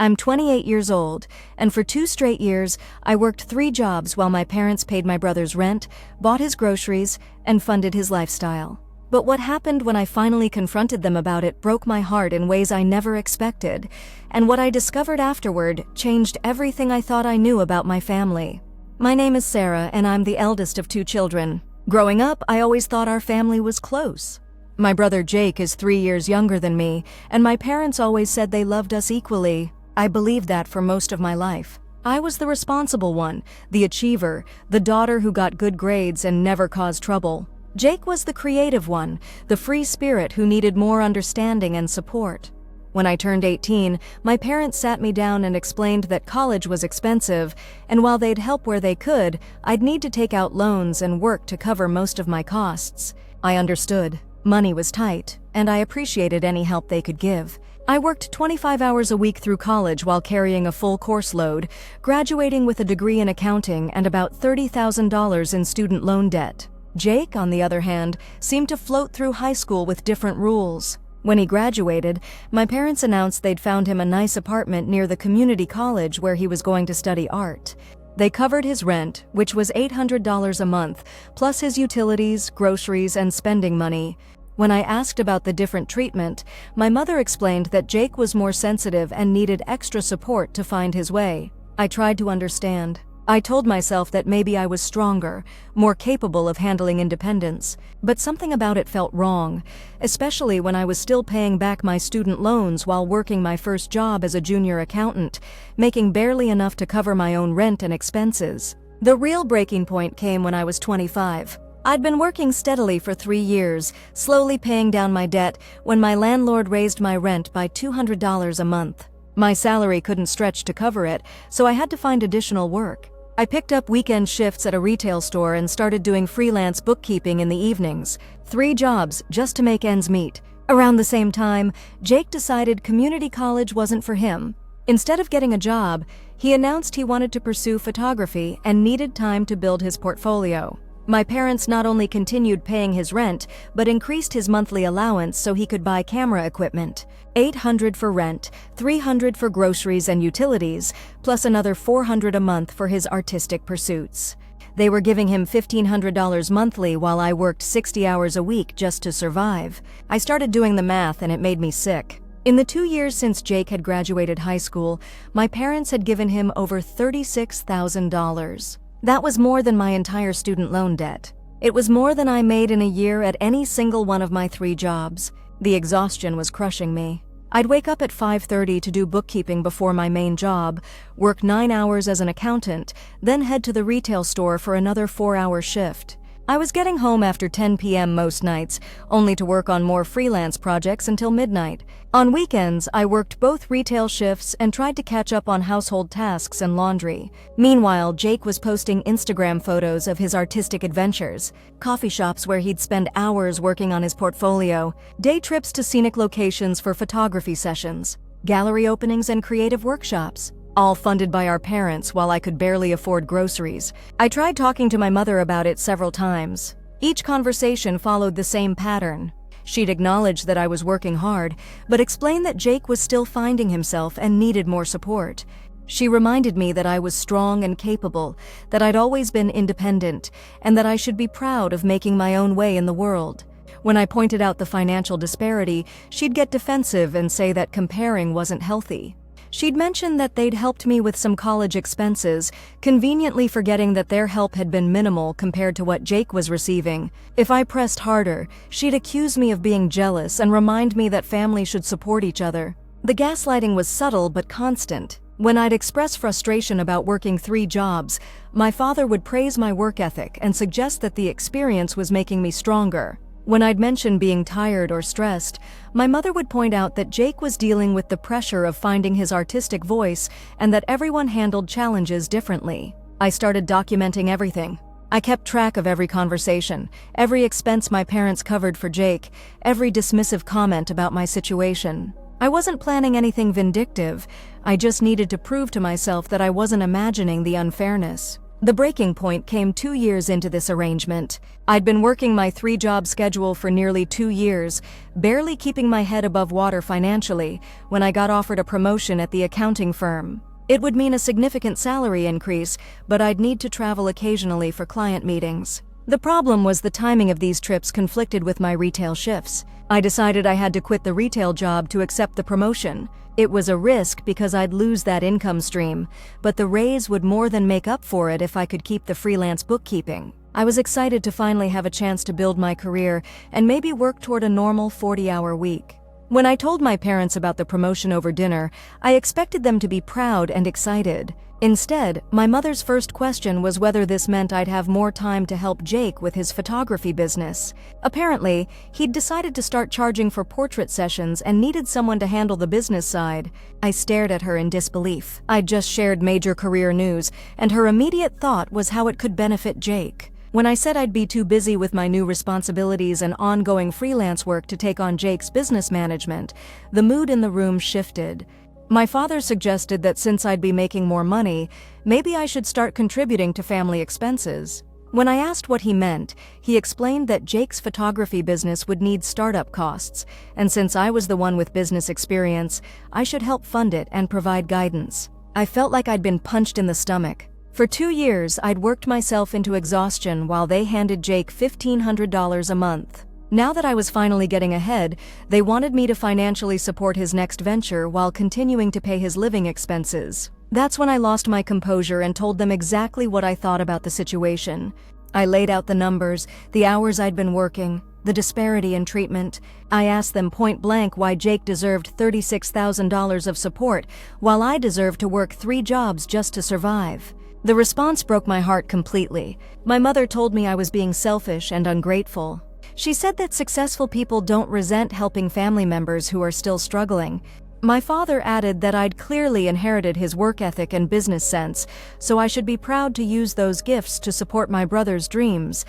I'm 28 years old, and for 2 straight years, I worked 3 jobs while my parents paid my brother's rent, bought his groceries, and funded his lifestyle. But what happened when I finally confronted them about it broke my heart in ways I never expected, and what I discovered afterward changed everything I thought I knew about my family. My name is Sarah, and I'm the eldest of 2 children. Growing up, I always thought our family was close. My brother Jake is 3 years younger than me, and my parents always said they loved us equally. I believed that for most of my life. I was the responsible one, the achiever, the daughter who got good grades and never caused trouble. Jake was the creative one, the free spirit who needed more understanding and support. When I turned 18, my parents sat me down and explained that college was expensive, and while they'd help where they could, I'd need to take out loans and work to cover most of my costs. I understood. Money was tight, and I appreciated any help they could give. I worked 25 hours a week through college while carrying a full course load, graduating with a degree in accounting and about $30,000 in student loan debt. Jake, on the other hand, seemed to float through high school with different rules. When he graduated, my parents announced they'd found him a nice apartment near the community college where he was going to study art. They covered his rent, which was $800 a month, plus his utilities, groceries, and spending money. When I asked about the different treatment, my mother explained that Jake was more sensitive and needed extra support to find his way. I tried to understand. I told myself that maybe I was stronger, more capable of handling independence, but something about it felt wrong, especially when I was still paying back my student loans while working my first job as a junior accountant, making barely enough to cover my own rent and expenses. The real breaking point came when I was 25. I'd been working steadily for 3 years, slowly paying down my debt, when my landlord raised my rent by $200 a month. My salary couldn't stretch to cover it, so I had to find additional work. I picked up weekend shifts at a retail store and started doing freelance bookkeeping in the evenings. 3 jobs just to make ends meet. Around the same time, Jake decided community college wasn't for him. Instead of getting a job, he announced he wanted to pursue photography and needed time to build his portfolio. My parents not only continued paying his rent, but increased his monthly allowance so he could buy camera equipment. $800 for rent, $300 for groceries and utilities, plus another $400 a month for his artistic pursuits. They were giving him $1,500 monthly while I worked 60 hours a week just to survive. I started doing the math and it made me sick. In the 2 years since Jake had graduated high school, my parents had given him over $36,000. That was more than my entire student loan debt. It was more than I made in a year at any single one of my 3 jobs. The exhaustion was crushing me. I'd wake up at 5:30 to do bookkeeping before my main job, work 9 hours as an accountant, then head to the retail store for another 4-hour shift. I was getting home after 10 p.m. most nights, only to work on more freelance projects until midnight. On weekends, I worked both retail shifts and tried to catch up on household tasks and laundry. Meanwhile, Jake was posting Instagram photos of his artistic adventures, coffee shops where he'd spend hours working on his portfolio, day trips to scenic locations for photography sessions, gallery openings and creative workshops. All funded by our parents while I could barely afford groceries. I tried talking to my mother about it several times. Each conversation followed the same pattern. She'd acknowledge that I was working hard, but explain that Jake was still finding himself and needed more support. She reminded me that I was strong and capable, that I'd always been independent, and that I should be proud of making my own way in the world. When I pointed out the financial disparity, she'd get defensive and say that comparing wasn't healthy. She'd mentioned that they'd helped me with some college expenses, conveniently forgetting that their help had been minimal compared to what Jake was receiving. If I pressed harder, she'd accuse me of being jealous and remind me that family should support each other. The gaslighting was subtle but constant. When I'd express frustration about working 3 jobs, my father would praise my work ethic and suggest that the experience was making me stronger. When I'd mention being tired or stressed, my mother would point out that Jake was dealing with the pressure of finding his artistic voice and that everyone handled challenges differently. I started documenting everything. I kept track of every conversation, every expense my parents covered for Jake, every dismissive comment about my situation. I wasn't planning anything vindictive. I just needed to prove to myself that I wasn't imagining the unfairness. The breaking point came 2 years into this arrangement. I'd been working my 3-job schedule for nearly 2 years, barely keeping my head above water financially, when I got offered a promotion at the accounting firm. It would mean a significant salary increase, but I'd need to travel occasionally for client meetings. The problem was the timing of these trips conflicted with my retail shifts. I decided I had to quit the retail job to accept the promotion. It was a risk because I'd lose that income stream, but the raise would more than make up for it if I could keep the freelance bookkeeping. I was excited to finally have a chance to build my career and maybe work toward a normal 40-hour week. When I told my parents about the promotion over dinner, I expected them to be proud and excited. Instead, my mother's first question was whether this meant I'd have more time to help Jake with his photography business. Apparently, he'd decided to start charging for portrait sessions and needed someone to handle the business side. I stared at her in disbelief. I'd just shared major career news, and her immediate thought was how it could benefit Jake. When I said I'd be too busy with my new responsibilities and ongoing freelance work to take on Jake's business management, the mood in the room shifted. My father suggested that since I'd be making more money, maybe I should start contributing to family expenses. When I asked what he meant, he explained that Jake's photography business would need startup costs, and since I was the one with business experience, I should help fund it and provide guidance. I felt like I'd been punched in the stomach. For 2 years, I'd worked myself into exhaustion while they handed Jake $1,500 a month. Now that I was finally getting ahead, they wanted me to financially support his next venture while continuing to pay his living expenses. That's when I lost my composure and told them exactly what I thought about the situation. I laid out the numbers, the hours I'd been working, the disparity in treatment. I asked them point blank why Jake deserved $36,000 of support, while I deserved to work 3 jobs just to survive. The response broke my heart completely. My mother told me I was being selfish and ungrateful. She said that successful people don't resent helping family members who are still struggling. My father added that I'd clearly inherited his work ethic and business sense, so I should be proud to use those gifts to support my brother's dreams.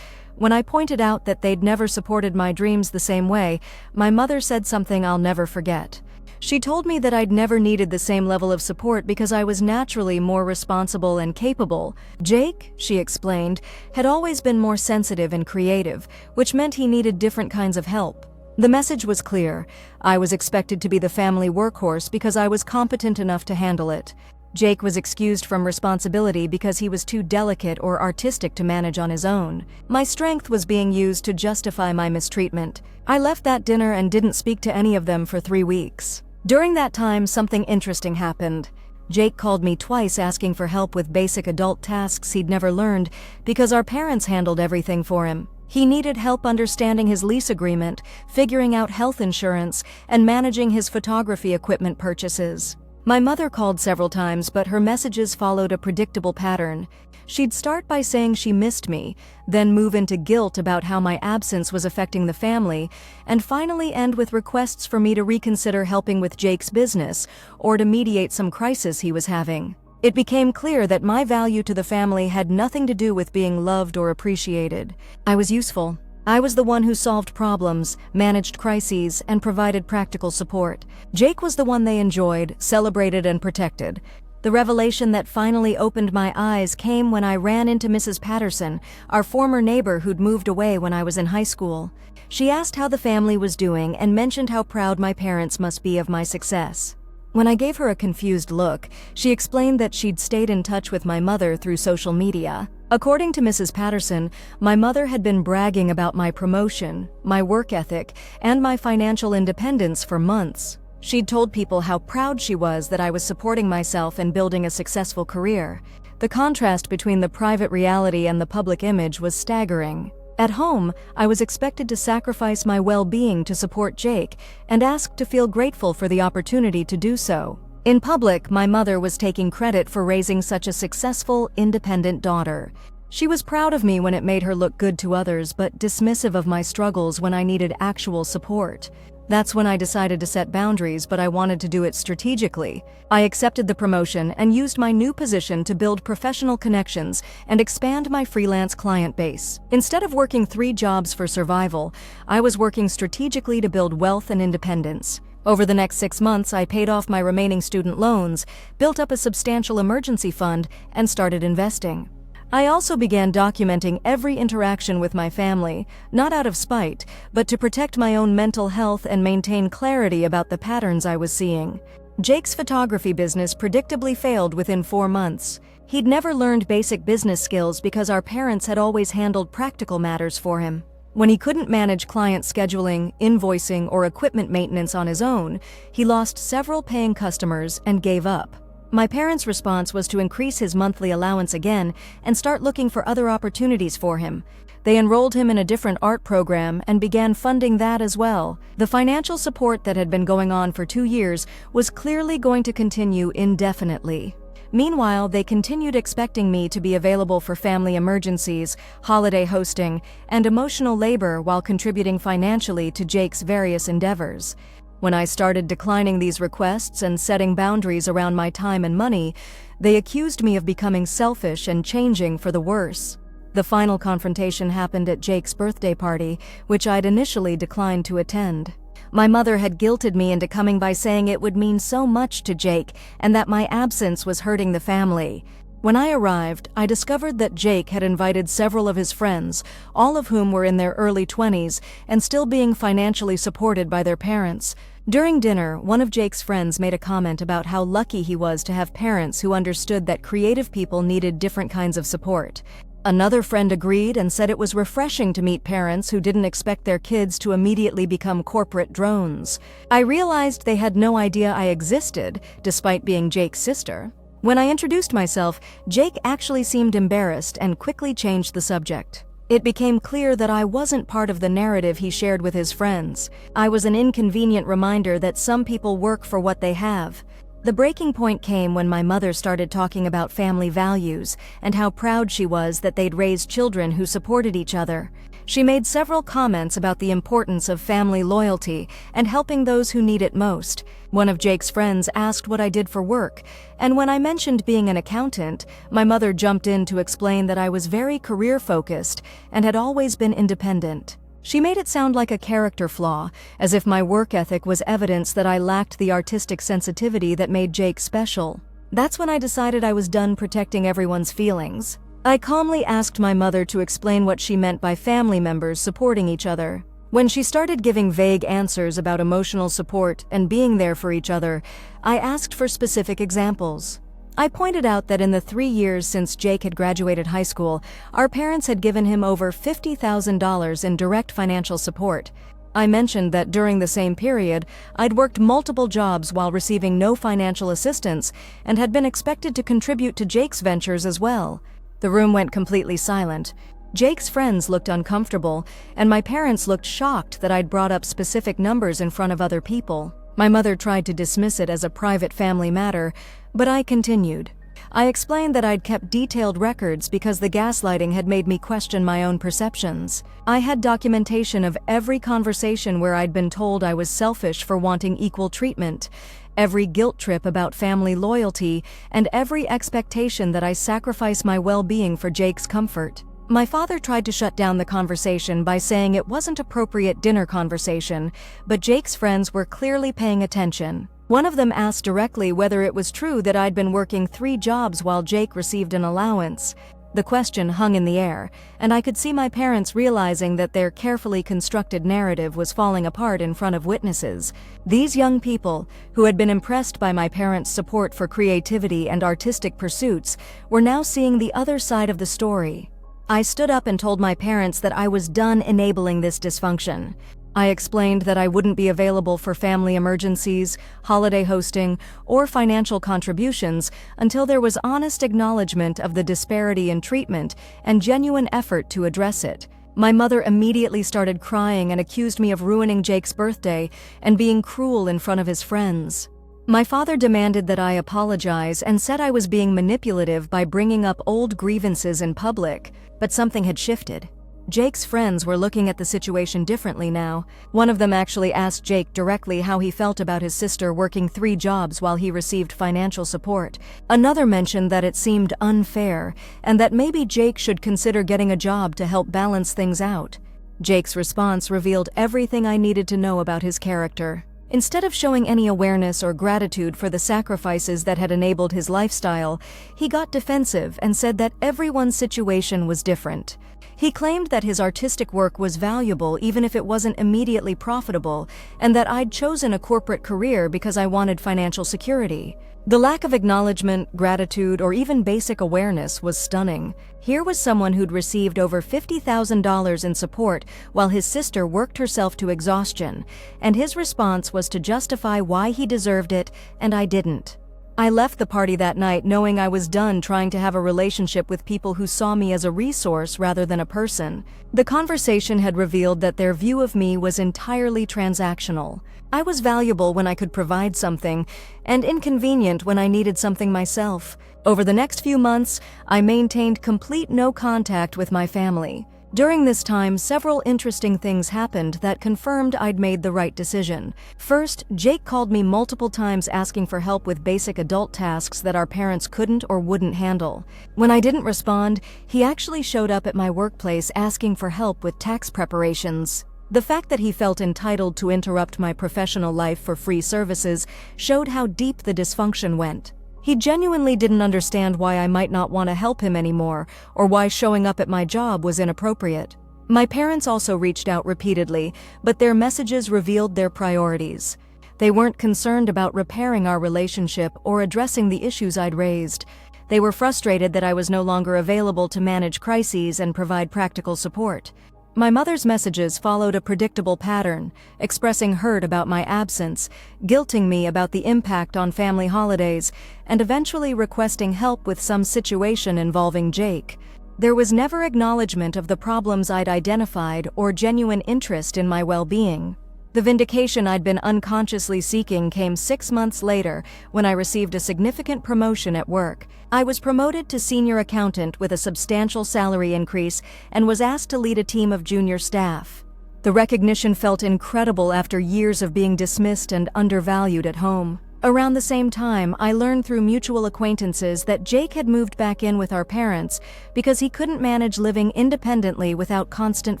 When I pointed out that they'd never supported my dreams the same way, my mother said something I'll never forget. She told me that I'd never needed the same level of support because I was naturally more responsible and capable. Jake, she explained, had always been more sensitive and creative, which meant he needed different kinds of help. The message was clear. I was expected to be the family workhorse because I was competent enough to handle it. Jake was excused from responsibility because he was too delicate or artistic to manage on his own. My strength was being used to justify my mistreatment. I left that dinner and didn't speak to any of them for 3 weeks. During that time, something interesting happened. Jake called me twice asking for help with basic adult tasks he'd never learned because our parents handled everything for him. He needed help understanding his lease agreement, figuring out health insurance, and managing his photography equipment purchases. My mother called several times, but her messages followed a predictable pattern. She'd start by saying she missed me, then move into guilt about how my absence was affecting the family, and finally end with requests for me to reconsider helping with Jake's business or to mediate some crisis he was having. It became clear that my value to the family had nothing to do with being loved or appreciated. I was useful. I was the one who solved problems, managed crises, and provided practical support. Jake was the one they enjoyed, celebrated, and protected. The revelation that finally opened my eyes came when I ran into Mrs. Patterson, our former neighbor who'd moved away when I was in high school. She asked how the family was doing and mentioned how proud my parents must be of my success. When I gave her a confused look, she explained that she'd stayed in touch with my mother through social media. According to Mrs. Patterson, my mother had been bragging about my promotion, my work ethic, and my financial independence for months. She'd told people how proud she was that I was supporting myself and building a successful career. The contrast between the private reality and the public image was staggering. At home, I was expected to sacrifice my well-being to support Jake and asked to feel grateful for the opportunity to do so. In public, my mother was taking credit for raising such a successful, independent daughter. She was proud of me when it made her look good to others, but dismissive of my struggles when I needed actual support. That's when I decided to set boundaries, but I wanted to do it strategically. I accepted the promotion and used my new position to build professional connections and expand my freelance client base. Instead of working 3 jobs for survival, I was working strategically to build wealth and independence. Over the next 6 months, I paid off my remaining student loans, built up a substantial emergency fund, and started investing. I also began documenting every interaction with my family, not out of spite, but to protect my own mental health and maintain clarity about the patterns I was seeing. Jake's photography business predictably failed within 4 months. He'd never learned basic business skills because our parents had always handled practical matters for him. When he couldn't manage client scheduling, invoicing, or equipment maintenance on his own, he lost several paying customers and gave up. My parents' response was to increase his monthly allowance again and start looking for other opportunities for him. They enrolled him in a different art program and began funding that as well. The financial support that had been going on for 2 years was clearly going to continue indefinitely. Meanwhile, they continued expecting me to be available for family emergencies, holiday hosting, and emotional labor while contributing financially to Jake's various endeavors. When I started declining these requests and setting boundaries around my time and money, they accused me of becoming selfish and changing for the worse. The final confrontation happened at Jake's birthday party, which I'd initially declined to attend. My mother had guilted me into coming by saying it would mean so much to Jake and that my absence was hurting the family. When I arrived, I discovered that Jake had invited several of his friends, all of whom were in their early 20s and still being financially supported by their parents. During dinner, one of Jake's friends made a comment about how lucky he was to have parents who understood that creative people needed different kinds of support. Another friend agreed and said it was refreshing to meet parents who didn't expect their kids to immediately become corporate drones. I realized they had no idea I existed, despite being Jake's sister. When I introduced myself, Jake actually seemed embarrassed and quickly changed the subject. It became clear that I wasn't part of the narrative he shared with his friends. I was an inconvenient reminder that some people work for what they have. The breaking point came when my mother started talking about family values and how proud she was that they'd raised children who supported each other. She made several comments about the importance of family loyalty and helping those who need it most. One of Jake's friends asked what I did for work, and when I mentioned being an accountant, my mother jumped in to explain that I was very career-focused and had always been independent. She made it sound like a character flaw, as if my work ethic was evidence that I lacked the artistic sensitivity that made Jake special. That's when I decided I was done protecting everyone's feelings. I calmly asked my mother to explain what she meant by family members supporting each other. When she started giving vague answers about emotional support and being there for each other, I asked for specific examples. I pointed out that in the 3 years since Jake had graduated high school, our parents had given him over $50,000 in direct financial support. I mentioned that during the same period, I'd worked multiple jobs while receiving no financial assistance and had been expected to contribute to Jake's ventures as well. The room went completely silent. Jake's friends looked uncomfortable, and my parents looked shocked that I'd brought up specific numbers in front of other people. My mother tried to dismiss it as a private family matter, but I continued. I explained that I'd kept detailed records because the gaslighting had made me question my own perceptions. I had documentation of every conversation where I'd been told I was selfish for wanting equal treatment, every guilt trip about family loyalty, and every expectation that I sacrifice my well-being for Jake's comfort. My father tried to shut down the conversation by saying it wasn't appropriate dinner conversation, but Jake's friends were clearly paying attention. One of them asked directly whether it was true that I'd been working 3 jobs while Jake received an allowance. The question hung in the air, and I could see my parents realizing that their carefully constructed narrative was falling apart in front of witnesses. These young people, who had been impressed by my parents' support for creativity and artistic pursuits, were now seeing the other side of the story. I stood up and told my parents that I was done enabling this dysfunction. I explained that I wouldn't be available for family emergencies, holiday hosting, or financial contributions until there was honest acknowledgement of the disparity in treatment and genuine effort to address it. My mother immediately started crying and accused me of ruining Jake's birthday and being cruel in front of his friends. My father demanded that I apologize and said I was being manipulative by bringing up old grievances in public, but something had shifted. Jake's friends were looking at the situation differently now. One of them actually asked Jake directly how he felt about his sister working 3 jobs while he received financial support. Another mentioned that it seemed unfair and that maybe Jake should consider getting a job to help balance things out. Jake's response revealed everything I needed to know about his character. Instead of showing any awareness or gratitude for the sacrifices that had enabled his lifestyle, he got defensive and said that everyone's situation was different. He claimed that his artistic work was valuable even if it wasn't immediately profitable, and that I'd chosen a corporate career because I wanted financial security. The lack of acknowledgement, gratitude, or even basic awareness was stunning. Here was someone who'd received over $50,000 in support while his sister worked herself to exhaustion, and his response was to justify why he deserved it and I didn't. I left the party that night knowing I was done trying to have a relationship with people who saw me as a resource rather than a person. The conversation had revealed that their view of me was entirely transactional. I was valuable when I could provide something, and inconvenient when I needed something myself. Over the next few months, I maintained complete no contact with my family. During this time, several interesting things happened that confirmed I'd made the right decision. First, Jake called me multiple times asking for help with basic adult tasks that our parents couldn't or wouldn't handle. When I didn't respond, he actually showed up at my workplace asking for help with tax preparations. The fact that he felt entitled to interrupt my professional life for free services showed how deep the dysfunction went. He genuinely didn't understand why I might not want to help him anymore, or why showing up at my job was inappropriate. My parents also reached out repeatedly, but their messages revealed their priorities. They weren't concerned about repairing our relationship or addressing the issues I'd raised. They were frustrated that I was no longer available to manage crises and provide practical support. My mother's messages followed a predictable pattern, expressing hurt about my absence, guilting me about the impact on family holidays, and eventually requesting help with some situation involving Jake. There was never acknowledgement of the problems I'd identified or genuine interest in my well-being. The vindication I'd been unconsciously seeking came 6 months later when I received a significant promotion at work. I was promoted to senior accountant with a substantial salary increase and was asked to lead a team of junior staff. The recognition felt incredible after years of being dismissed and undervalued at home. Around the same time, I learned through mutual acquaintances that Jake had moved back in with our parents because he couldn't manage living independently without constant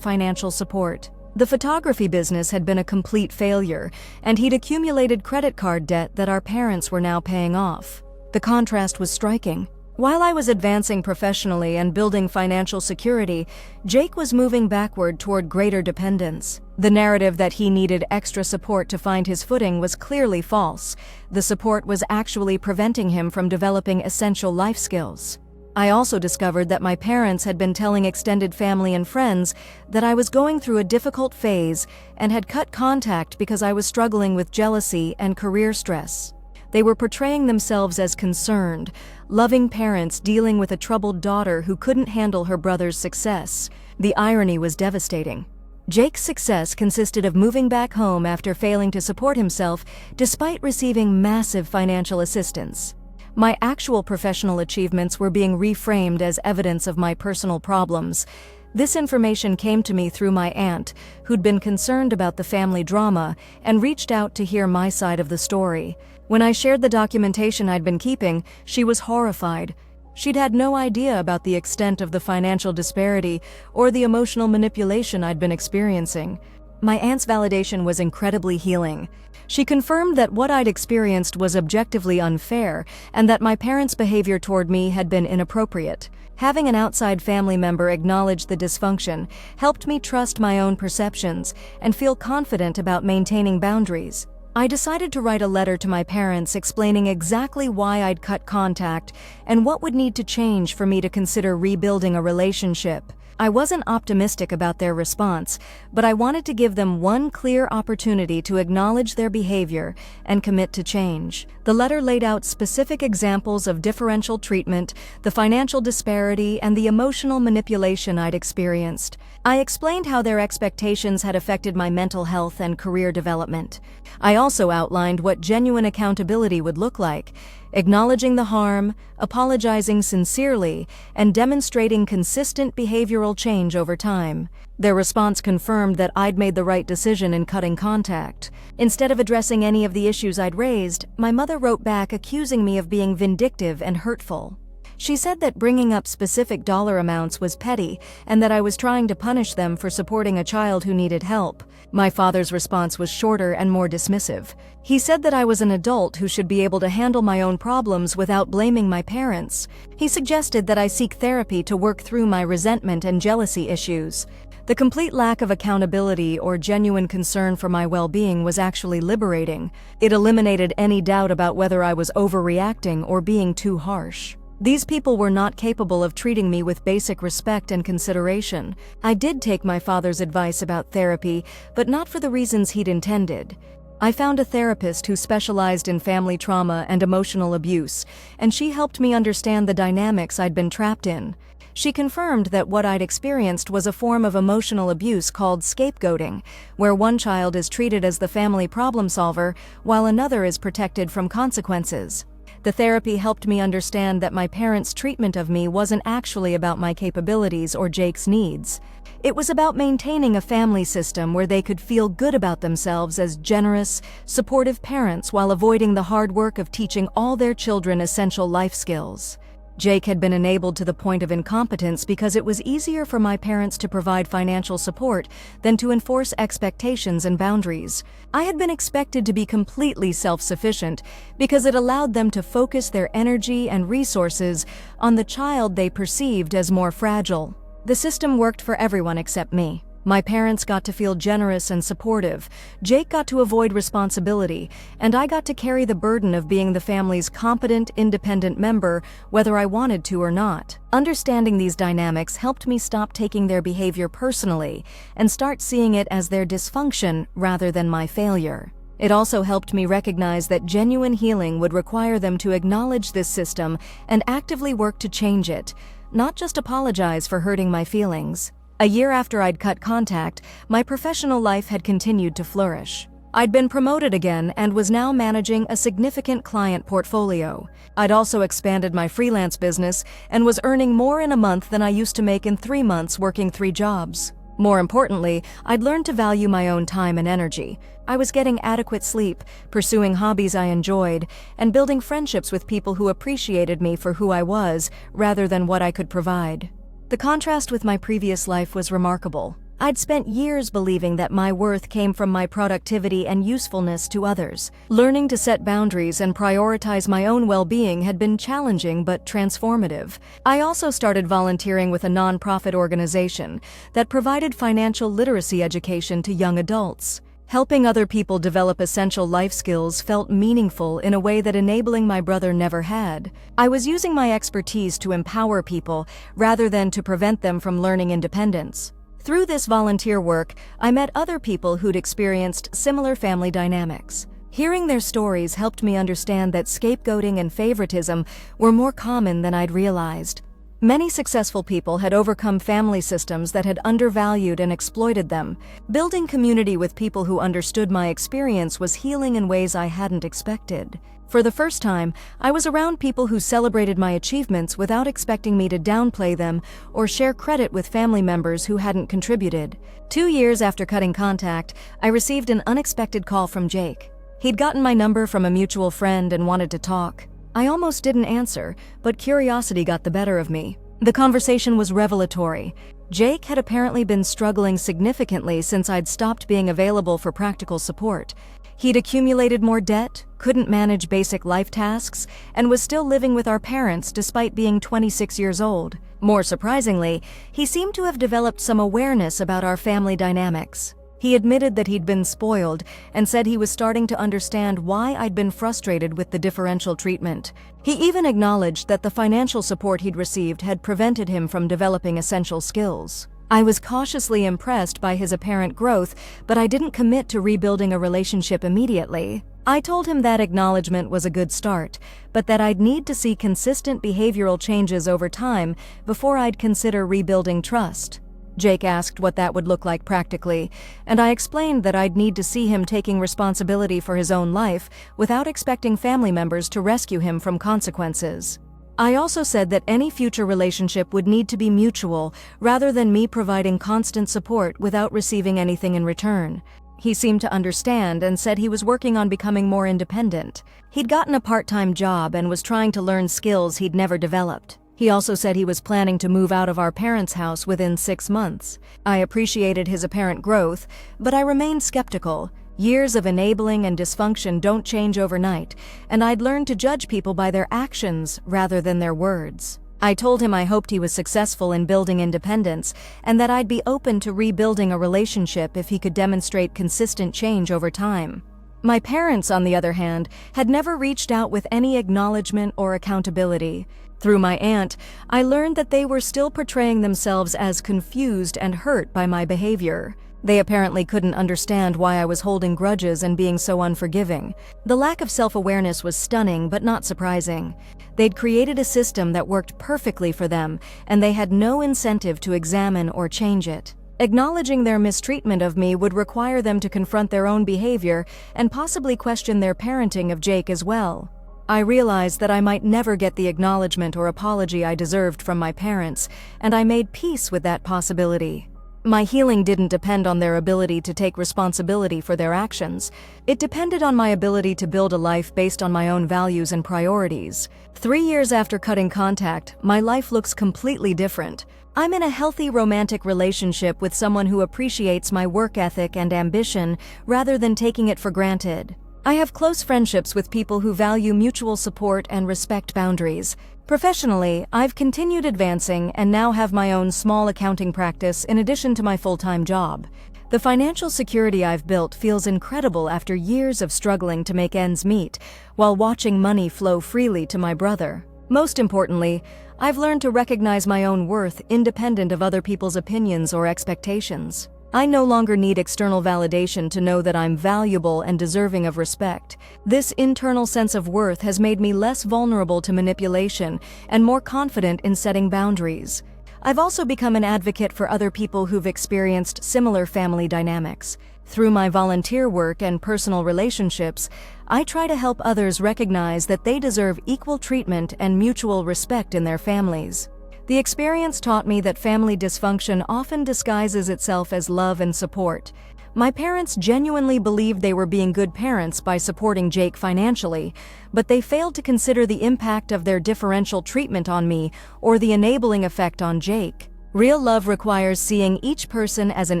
financial support. The photography business had been a complete failure, and he'd accumulated credit card debt that our parents were now paying off. The contrast was striking. While I was advancing professionally and building financial security, Jake was moving backward toward greater dependence. The narrative that he needed extra support to find his footing was clearly false. The support was actually preventing him from developing essential life skills. I also discovered that my parents had been telling extended family and friends that I was going through a difficult phase and had cut contact because I was struggling with jealousy and career stress. They were portraying themselves as concerned, loving parents dealing with a troubled daughter who couldn't handle her brother's success. The irony was devastating. Jake's success consisted of moving back home after failing to support himself despite receiving massive financial assistance. My actual professional achievements were being reframed as evidence of my personal problems. This information came to me through my aunt, who'd been concerned about the family drama and reached out to hear my side of the story. When I shared the documentation I'd been keeping, she was horrified. She'd had no idea about the extent of the financial disparity or the emotional manipulation I'd been experiencing. My aunt's validation was incredibly healing. She confirmed that what I'd experienced was objectively unfair and that my parents' behavior toward me had been inappropriate. Having an outside family member acknowledge the dysfunction helped me trust my own perceptions and feel confident about maintaining boundaries. I decided to write a letter to my parents explaining exactly why I'd cut contact and what would need to change for me to consider rebuilding a relationship. I wasn't optimistic about their response, but I wanted to give them one clear opportunity to acknowledge their behavior and commit to change. The letter laid out specific examples of differential treatment, the financial disparity, and the emotional manipulation I'd experienced. I explained how their expectations had affected my mental health and career development. I also outlined what genuine accountability would look like, acknowledging the harm, apologizing sincerely, and demonstrating consistent behavioral change over time. Their response confirmed that I'd made the right decision in cutting contact. Instead of addressing any of the issues I'd raised, my mother wrote back accusing me of being vindictive and hurtful. She said that bringing up specific dollar amounts was petty and that I was trying to punish them for supporting a child who needed help. My father's response was shorter and more dismissive. He said that I was an adult who should be able to handle my own problems without blaming my parents. He suggested that I seek therapy to work through my resentment and jealousy issues. The complete lack of accountability or genuine concern for my well-being was actually liberating. It eliminated any doubt about whether I was overreacting or being too harsh. These people were not capable of treating me with basic respect and consideration. I did take my father's advice about therapy, but not for the reasons he'd intended. I found a therapist who specialized in family trauma and emotional abuse, and she helped me understand the dynamics I'd been trapped in. She confirmed that what I'd experienced was a form of emotional abuse called scapegoating, where one child is treated as the family problem solver while another is protected from consequences. The therapy helped me understand that my parents' treatment of me wasn't actually about my capabilities or Jake's needs. It was about maintaining a family system where they could feel good about themselves as generous, supportive parents while avoiding the hard work of teaching all their children essential life skills. Jake had been enabled to the point of incompetence because it was easier for my parents to provide financial support than to enforce expectations and boundaries. I had been expected to be completely self-sufficient because it allowed them to focus their energy and resources on the child they perceived as more fragile. The system worked for everyone except me. My parents got to feel generous and supportive, Jake got to avoid responsibility, and I got to carry the burden of being the family's competent, independent member, whether I wanted to or not. Understanding these dynamics helped me stop taking their behavior personally and start seeing it as their dysfunction rather than my failure. It also helped me recognize that genuine healing would require them to acknowledge this system and actively work to change it, not just apologize for hurting my feelings. A year after I'd cut contact, my professional life had continued to flourish. I'd been promoted again and was now managing a significant client portfolio. I'd also expanded my freelance business and was earning more in a month than I used to make in 3 months working 3 jobs. More importantly, I'd learned to value my own time and energy. I was getting adequate sleep, pursuing hobbies I enjoyed, and building friendships with people who appreciated me for who I was rather than what I could provide. The contrast with my previous life was remarkable. I'd spent years believing that my worth came from my productivity and usefulness to others. Learning to set boundaries and prioritize my own well-being had been challenging but transformative. I also started volunteering with a nonprofit organization that provided financial literacy education to young adults. Helping other people develop essential life skills felt meaningful in a way that enabling my brother never had. I was using my expertise to empower people rather than to prevent them from learning independence. Through this volunteer work, I met other people who'd experienced similar family dynamics. Hearing their stories helped me understand that scapegoating and favoritism were more common than I'd realized. Many successful people had overcome family systems that had undervalued and exploited them. Building community with people who understood my experience was healing in ways I hadn't expected. For the first time, I was around people who celebrated my achievements without expecting me to downplay them or share credit with family members who hadn't contributed. 2 years after cutting contact, I received an unexpected call from Jake. He'd gotten my number from a mutual friend and wanted to talk. I almost didn't answer, but curiosity got the better of me. The conversation was revelatory. Jake had apparently been struggling significantly since I'd stopped being available for practical support. He'd accumulated more debt, couldn't manage basic life tasks, and was still living with our parents despite being 26 years old. More surprisingly, he seemed to have developed some awareness about our family dynamics. He admitted that he'd been spoiled and said he was starting to understand why I'd been frustrated with the differential treatment. He even acknowledged that the financial support he'd received had prevented him from developing essential skills. I was cautiously impressed by his apparent growth, but I didn't commit to rebuilding a relationship immediately. I told him that acknowledgement was a good start, but that I'd need to see consistent behavioral changes over time before I'd consider rebuilding trust. Jake asked what that would look like practically, and I explained that I'd need to see him taking responsibility for his own life without expecting family members to rescue him from consequences. I also said that any future relationship would need to be mutual rather than me providing constant support without receiving anything in return. He seemed to understand and said he was working on becoming more independent. He'd gotten a part-time job and was trying to learn skills he'd never developed. He also said he was planning to move out of our parents' house within 6 months. I appreciated his apparent growth, but I remained skeptical. Years of enabling and dysfunction don't change overnight, and I'd learned to judge people by their actions rather than their words. I told him I hoped he was successful in building independence and that I'd be open to rebuilding a relationship if he could demonstrate consistent change over time. My parents, on the other hand, had never reached out with any acknowledgement or accountability. Through my aunt, I learned that they were still portraying themselves as confused and hurt by my behavior. They apparently couldn't understand why I was holding grudges and being so unforgiving. The lack of self-awareness was stunning but not surprising. They'd created a system that worked perfectly for them, and they had no incentive to examine or change it. Acknowledging their mistreatment of me would require them to confront their own behavior and possibly question their parenting of Jake as well. I realized that I might never get the acknowledgement or apology I deserved from my parents, and I made peace with that possibility. My healing didn't depend on their ability to take responsibility for their actions. It depended on my ability to build a life based on my own values and priorities. 3 years after cutting contact, my life looks completely different. I'm in a healthy romantic relationship with someone who appreciates my work ethic and ambition rather than taking it for granted. I have close friendships with people who value mutual support and respect boundaries. Professionally, I've continued advancing and now have my own small accounting practice in addition to my full-time job. The financial security I've built feels incredible after years of struggling to make ends meet, while watching money flow freely to my brother. Most importantly, I've learned to recognize my own worth independent of other people's opinions or expectations. I no longer need external validation to know that I'm valuable and deserving of respect. This internal sense of worth has made me less vulnerable to manipulation and more confident in setting boundaries. I've also become an advocate for other people who've experienced similar family dynamics. Through my volunteer work and personal relationships, I try to help others recognize that they deserve equal treatment and mutual respect in their families. The experience taught me that family dysfunction often disguises itself as love and support. My parents genuinely believed they were being good parents by supporting Jake financially, but they failed to consider the impact of their differential treatment on me or the enabling effect on Jake. Real love requires seeing each person as an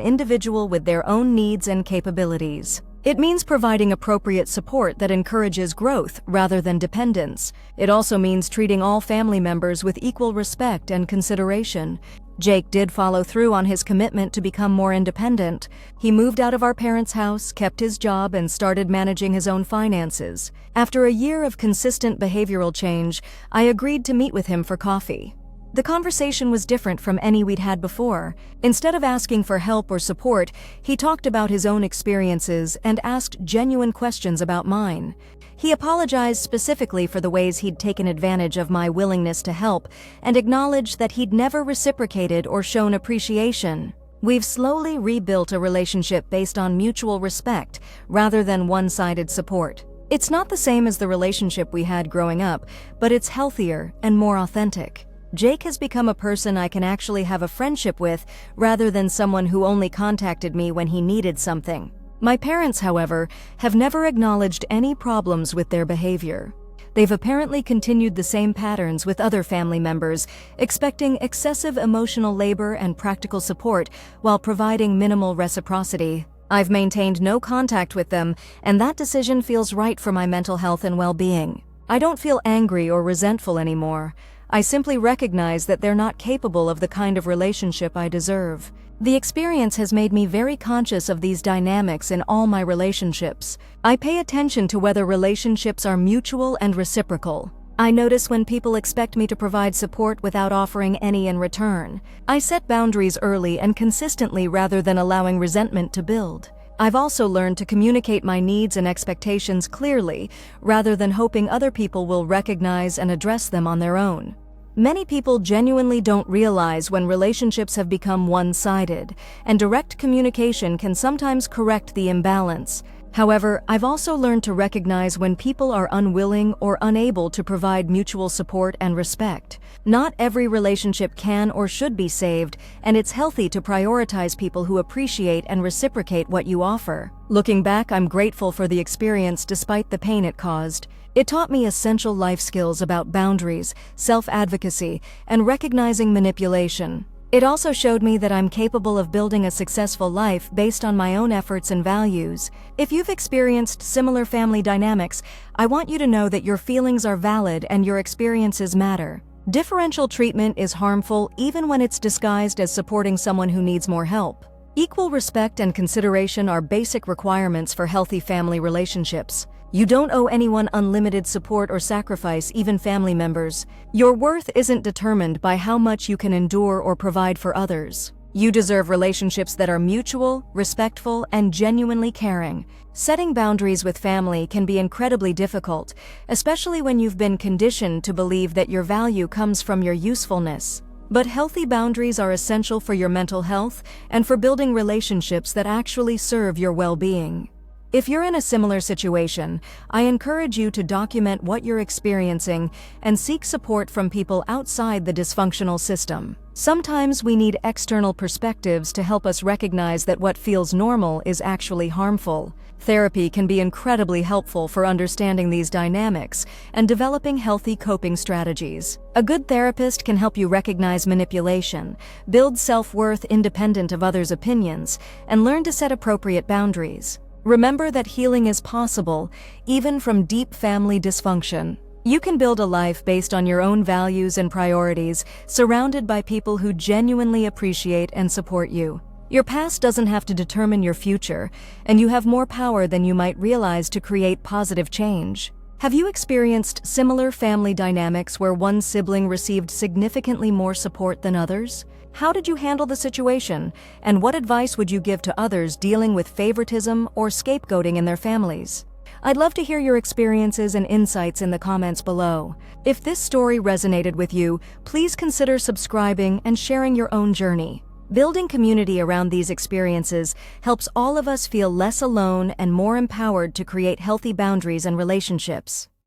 individual with their own needs and capabilities. It means providing appropriate support that encourages growth rather than dependence. It also means treating all family members with equal respect and consideration. Jake did follow through on his commitment to become more independent. He moved out of our parents' house, kept his job, and started managing his own finances. After a year of consistent behavioral change, I agreed to meet with him for coffee. The conversation was different from any we'd had before. Instead of asking for help or support, he talked about his own experiences and asked genuine questions about mine. He apologized specifically for the ways he'd taken advantage of my willingness to help and acknowledged that he'd never reciprocated or shown appreciation. We've slowly rebuilt a relationship based on mutual respect rather than one-sided support. It's not the same as the relationship we had growing up, but it's healthier and more authentic. Jake has become a person I can actually have a friendship with rather than someone who only contacted me when he needed something. My parents, however, have never acknowledged any problems with their behavior. They've apparently continued the same patterns with other family members, expecting excessive emotional labor and practical support while providing minimal reciprocity. I've maintained no contact with them, and that decision feels right for my mental health and well-being. I don't feel angry or resentful anymore. I simply recognize that they're not capable of the kind of relationship I deserve. The experience has made me very conscious of these dynamics in all my relationships. I pay attention to whether relationships are mutual and reciprocal. I notice when people expect me to provide support without offering any in return. I set boundaries early and consistently rather than allowing resentment to build. I've also learned to communicate my needs and expectations clearly rather than hoping other people will recognize and address them on their own. Many people genuinely don't realize when relationships have become one-sided, and direct communication can sometimes correct the imbalance. However, I've also learned to recognize when people are unwilling or unable to provide mutual support and respect. Not every relationship can or should be saved, and it's healthy to prioritize people who appreciate and reciprocate what you offer. Looking back, I'm grateful for the experience despite the pain it caused. It taught me essential life skills about boundaries, self-advocacy, and recognizing manipulation. It also showed me that I'm capable of building a successful life based on my own efforts and values. If you've experienced similar family dynamics, I want you to know that your feelings are valid and your experiences matter. Differential treatment is harmful even when it's disguised as supporting someone who needs more help. Equal respect and consideration are basic requirements for healthy family relationships. You don't owe anyone unlimited support or sacrifice, even family members. Your worth isn't determined by how much you can endure or provide for others. You deserve relationships that are mutual, respectful, and genuinely caring. Setting boundaries with family can be incredibly difficult, especially when you've been conditioned to believe that your value comes from your usefulness. But healthy boundaries are essential for your mental health and for building relationships that actually serve your well-being. If you're in a similar situation, I encourage you to document what you're experiencing and seek support from people outside the dysfunctional system. Sometimes we need external perspectives to help us recognize that what feels normal is actually harmful. Therapy can be incredibly helpful for understanding these dynamics and developing healthy coping strategies. A good therapist can help you recognize manipulation, build self-worth independent of others' opinions, and learn to set appropriate boundaries. Remember that healing is possible, even from deep family dysfunction. You can build a life based on your own values and priorities, surrounded by people who genuinely appreciate and support you. Your past doesn't have to determine your future, and you have more power than you might realize to create positive change. Have you experienced similar family dynamics where one sibling received significantly more support than others? How did you handle the situation, and what advice would you give to others dealing with favoritism or scapegoating in their families? I'd love to hear your experiences and insights in the comments below. If this story resonated with you, please consider subscribing and sharing your own journey. Building community around these experiences helps all of us feel less alone and more empowered to create healthy boundaries and relationships.